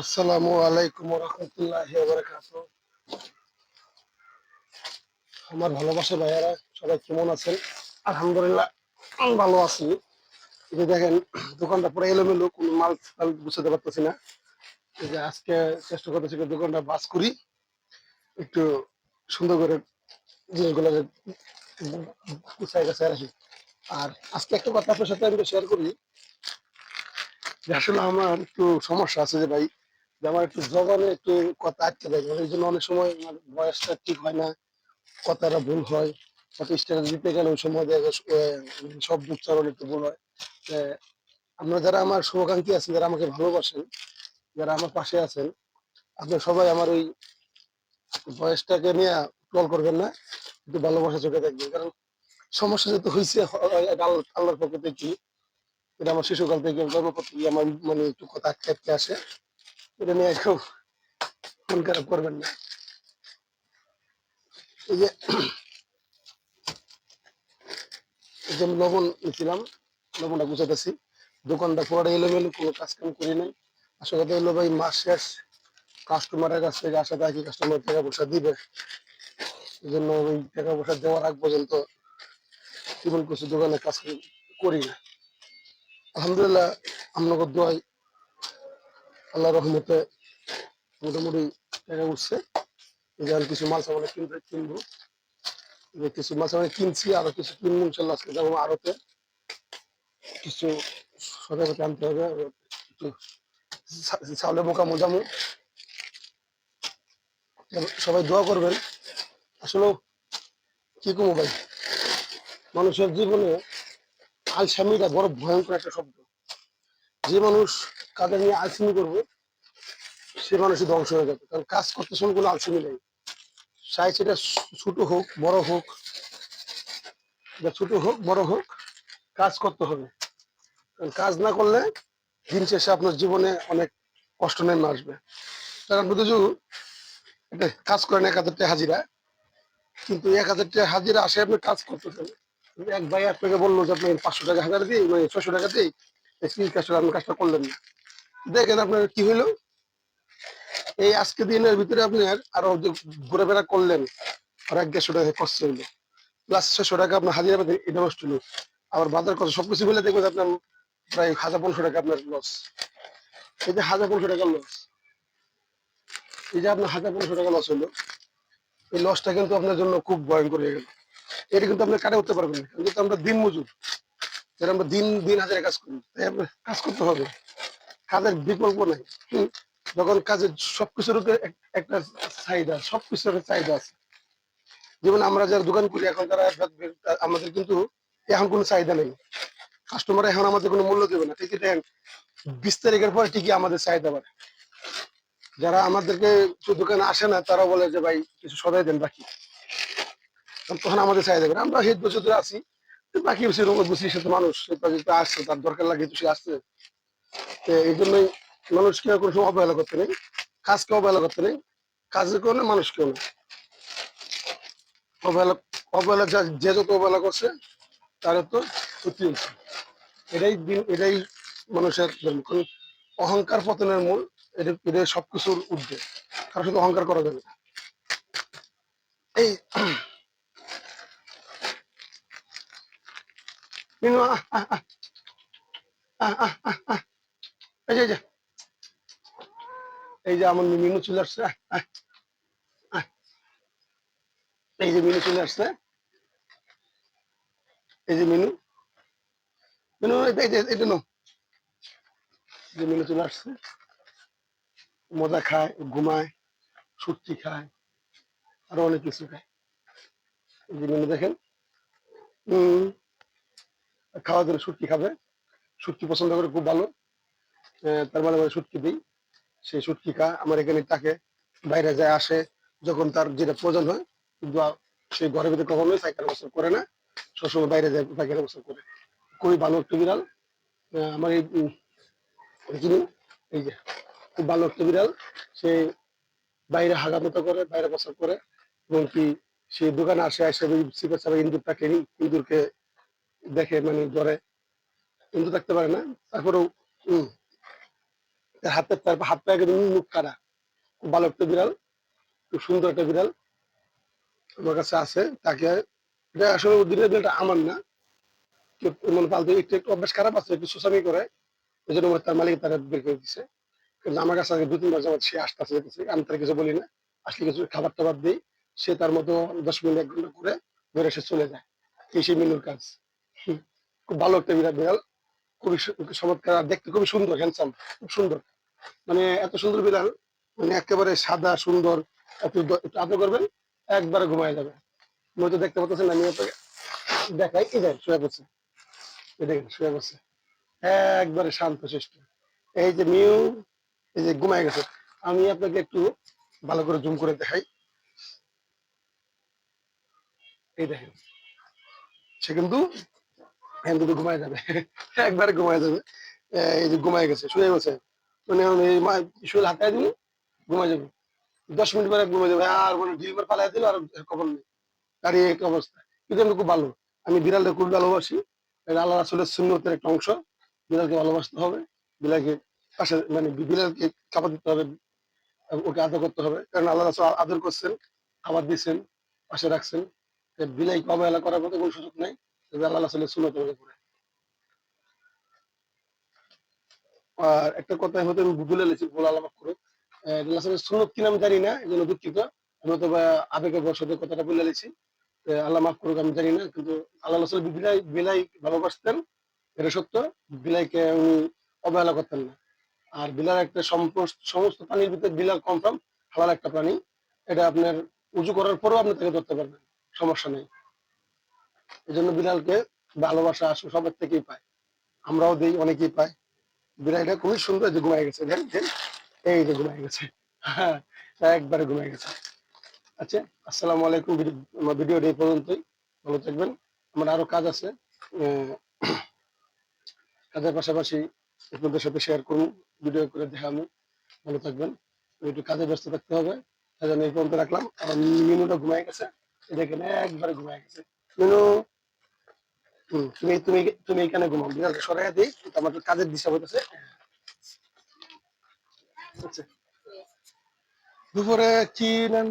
আসসালামু আলাইকুম রহমতুল্লাহি ওয়া বারাকাতুহু। আমার ভালোবাসা ভাইয়ারা সবাই কেমন আছেন? আলহামদুলিল্লাহ আমি ভালো আছি। এই যে দেখেন দোকানটা পুরো এলোমেলো, কোনো মাল টাল গুছাতে পারতেছি না। এই যে আজকে চেষ্টা করতেছি যে দোকানটা বাস করি, একটু সুন্দর করে জিনিসগুলো গুছাই গাছাই রাখি। আর আজকে একটা কথা আপনার সাথে আমি শেয়ার করি যে আসলে আমার একটু সমস্যা আছে যে ভাই, যে আমার একটু জবানে একটু কথা আটকে যায়, মানে এই জন্য অনেক সময় আমার বয়সটা ঠিক হয় না, কথাটা ভুল হয়। হয়তো স্ট্যাটাস দিতে গেলে ওই সময় দেখা যায়, শব্দ উচ্চারণ একটু ভুল হয়। আপনারা যারা আমার শুভাকাঙ্ক্ষী আছেন, যারা আমাকে ভালোবাসেন, যারা আমার পাশে আছেন, আপনারা সবাই আমার ওই বয়সটাকে নিয়ে ট্রল করবেন না, একটু ভালোবাসা চোখে দেখবেন। কারণ সমস্যা যেহেতু হয়েছে আল্লাহর পক্ষ থেকে, এটা আমার শিশুকাল থেকে জন্মপর থেকে আমার মানে একটু কথা আটকে আটকে আসে। এটা নিয়ে কেউ মন খারাপ করবেন না। এই যে এই যে আমি লবণ নিয়েছিলাম, লবণটা গুছাইতেছি। দোকানটা পুরোটা এলোমেলো, কোনো কাজ কাম করি নাই। আসলে কথা হলো ভাই, মাস শেষ, কাস্টমারের কাছ থেকে আশা থাকি কাস্টমার টাকা পয়সা দিবে। এই জন্য ওই টাকা পয়সা দেওয়ার আগ পর্যন্ত তেমন কিছু দোকানে কাজ করি না। আলহামদুলিল্লাহ আপনাদের দোয়ায়, আল্লাহ রহমতে মোটামুটি টাকা উঠছে। এই যে আমি কিছু মাল সামানে কিনবো, যে কিছু মাল সামানে কিনছি, আরো কিছু কিনবো ইনশাল্লাহ। আজকে যাবো আড়তে, কিছু সদাগতি আনতে হবে, একটু চাউলে বোকা মোজামু। সবাই দোয়া করবেন। আসলে কি করবো ভাই, মানুষের জীবনে আলসামিটা বড় ভয়ঙ্কর একটা শব্দ। যে মানুষ কাজে নিয়ে আলসেমি করবে, সে মানুষই ধ্বংস হয়ে যাবে। কারণ কাজ করতে সময় কোনো আলসেমি নেই। চাই সেটা ছোট হোক বড় হোক, বা ছোট হোক বড় হোক, কাজ করতে হবে। কারণ কাজ না করলে দিন শেষে আপনার জীবনে অনেক কষ্ট নেমে আসবে। কারণ আপনি যদি একটা কাজ করেন ১,০০০ টাকা হাজিরা, কিন্তু ১,০০০ টাকা হাজিরা আসে আপনি কাজ করতেছেন, এক ভাই আপনাকে বললো যে আপনি ৫০০ টাকা হাজার দিই, মানে ৬০০ টাকা দিই, এই কাজটা আপনি কাজটা করলেন না। দেখেন আপনার কি হইলো, এই আজকে দিনের ভিতরে আপনি আরো যে ঘোরাফেরা করলেন, আর ১,৫০ টাকা খরচ হইলো, প্লাস ৬০০ টাকা আপনার হাজিরা পেতে এটা নষ্ট হলো। আবার বাজার খরচ সবকিছু মিলে দেখবেন আপনার প্রায় ১,০০০-১,৫০০ টাকা আপনার লস। এই যে ১,০০০-১,৫০০ টাকা লস, এই যে আপনার ১,০০০-১,৫০০ টাকা লস হলো, এই লসটা কিন্তু আপনার জন্য খুব ভয়ঙ্কর হয়ে গেল। এটা কিন্তু আপনি কাটে উঠতে পারবেন না, কিন্তু আমরা দিন মজুর, যারা আমরা দিন দিন হাজারে কাজ করি, তাই আপনার কাজ করতে হবে। কাজের বিকল্প নাই। যখন কাজের সবকিছুর উপরে একটা চাহিদা, সবকিছুর একটা চাহিদা আছে। যেমন আমরা যারা দোকান করি এখন, তারা আমাদের কিন্তু এখন কোনো চাহিদা নেই। কাস্টমার এখন আমাদের কোনো মূল্য দেবে না, ঠিকই দেখেন ২০ তারিখের পরে ঠিকই আমাদের চাহিদা বাড়ে। যারা আমাদেরকে দোকানে আসে না, তারা বলে যে ভাই কিছু সদাই দেন বাকি, তখন আমাদের চাহিদা বাড়ে। আমরা হিত বছর ধরে আছি, বাকি সেরকম বুঝি, সে তো মানুষ, সে তো আসছে, তার দরকার লাগে তো সে আসছে। এই জন্যই মানুষকে কোনো সময় অবহেলা করতে নেই, কাজকে অবহেলা করতে নেই, কাজের কারণে মানুষকেও না অবহেলা। অবহেলা যে যত অবহেলা করছে তার তো ক্ষতি হচ্ছে। এটাই দিন, এটাই মানুষের ধর্ম। কারণ অহংকার পতনের মূল, এটাই সবকিছুর ঊর্ধ্বে। কারোর সাথে অহংকার করা যাবে না। এই মিনু, এই যে এই যে আমার মিনু চলে আসছে, আহ, এই যে মিনু চলে আসছে, এই যে মিনু, মিনু এই যে এটা নো, যে মিনু চলে আসছে, মজা খায়, ঘুমায়, সুটকি খায়, আরো অনেক কিছু খায়। এই যে মিনু দেখেন, হম, খাওয়া দাওয়া সুটকি খাবে, সুটকি পছন্দ করে খুব ভালো। তার মানে সুটকি দিই, সেই সুটকি খায় আমার এখানে থাকে, বাইরে যায় আসে যখন তার যেটা প্রয়োজন হয়। কিন্তু সেই ঘরের ভিতরে কখনোই পায়খানা গোসল করে না, সবসময় বাইরে যায় পায়খানা গোসল করে। খুবই ভালো একটা বিড়াল। আমার এই যিনি, এই যে খুব ভালো একটা বিড়াল। সে বাইরে হাগামতো করে, বাইরে গোসল করে, এবং কি সে দোকানে আসে আসে সিপে চাপে ইন্দুরটাকে, ইন্দুরকে দেখে, মানে ধরে। ইন্দুর থাকতে পারে না, তারপরেও তার হাত পায়ে কিন্তু মুখ কাটা, খুব ভালো একটা বিড়াল, খুব সুন্দর একটা বিড়াল আমার কাছে আছে। তাকে এটা আসলে দিনের বিড়ালটা আমার না, কেউ মানে পালতে একটু একটু অভ্যাস খারাপ আছে, একটু সুসামি করে, এই জন্য তার মালিক তারা বের করে দিচ্ছে। কিন্তু আমার কাছে আগে 2-3 মাস যাবত সে আসতে যেতেছে, আমি তার কিছু বলি না, আসলে কিছু খাবার টাবার দিই, সে তার মতো 10 মিনিট 1 ঘন্টা করে ধরে সে চলে যায়। এই সেই মিনুর কাজ। হুম, খুব ভালো একটা বিড়াল বিড়াল, খুবই চমৎকার, আর দেখতে খুবই সুন্দর, হ্যান্ডসাম, খুব সুন্দর। মানে এত সুন্দর বিড়াল, মানে একেবারে সাদা সুন্দর, একটু আদর করবেন একবারে ঘুমায় যাবে। হয়তো দেখতে পাচ্ছেন, আমি আপনাকে দেখাই, এই দেখেন শুয়ে পড়ছে, এই দেখেন শুয়ে পড়ছে, একবারে শান্ত শিষ্ট। এই যে মিউ, এই যে ঘুমায় গেছে। আমি আপনাকে একটু ভালো করে জুম করে দেখাই, এই দেখেন সে কিন্তু এখন কিন্তু ঘুমায় যাবে, একবারে ঘুমায় যাবে। এই যে ঘুমায় গেছে, শুয়ে গেছে, মানে আমি এই শুয়ে হাতায় দিল, ঘুমায় যাবে। 10 মিনিট পরে ঘুমায় যাবে, আর মানে ডিলিভার পালাই দিল, আর খবর নেই। আর এই একটা অবস্থা, কিন্তু আমি খুব ভালো, আমি বিড়ালটা খুব ভালোবাসি। এটা আল্লাহ রাসূলের সুন্নতের একটা অংশ, বিড়ালকে ভালোবাসতে হবে, বিড়ালকে পাশে মানে বিড়ালকে খাবার দিতে হবে, ওকে আদর করতে হবে, কারণ আল্লাহ রাসূল আদর করছেন, খাবার দিচ্ছেন, পাশে রাখছেন। বিড়ালকে অবহেলা করার মতো কোনো সুযোগ নেই, তবে আল্লাহ রাসূলের সুন্নতের উপরে। আর একটা কথা হয়তো আমি ভুলে গেছি, ভুল আল্লাহ মাফ করুক, রাসূলের সুন্নত কি নাম জানি না, এই জন্য দুঃখিত। আমি হয়তো বা আবেগের বশত কথাটা বলে গেছি, আল্লাহ মাফ করুক, আমি জানি না। কিন্তু আল্লাহ রাসূল বিলাই বিলাই ভালোবাসতেন, এটা সত্য। বিলাইকে উনি অবহেলা করতেন না। আর বিলার একটা সমস্ত প্রাণীর ভিতরে বিলাল কনফার্ম হালাল একটা প্রাণী। এটা আপনার উঁচু করার পরেও আপনি তাকে ধরতে পারবেন, সমস্যা নেই। এই জন্য বিলালকে ভালোবাসা আসলে সবার থেকেই পায়, আমরাও দিই, অনেকেই পায়। বিলাইটা খুবই সুন্দর, যে ঘুমাই গেছে, দেখেন, এই যে ঘুমাই গেছে, হ্যাঁ, একবারে ঘুমাই গেছে। আচ্ছা, আসসালামু আলাইকুম। আমার ভিডিওটা এই পর্যন্তই, ভালো থাকবেন। আমার আরো কাজ আছে, আহ, কাজের পাশাপাশি আপনাদের সাথে শেয়ার করুন, ভিডিও করে দেখানো। ভালো থাকবেন, একটু কাজে ব্যস্ত থাকতে হবে, তাই জন্য এই পর্যন্ত রাখলাম। আর মিনুটা ঘুমাই গেছে, দেখেন একবারে ঘুমাই গেছে। মিনু, তুমি তুমি তুমি এখানে ঘুমাও, বিড়ালকে সরাই দিই, আমার একটু কাজের দিশা হইতেছে। আচ্ছা, দুপুরে কি নেন?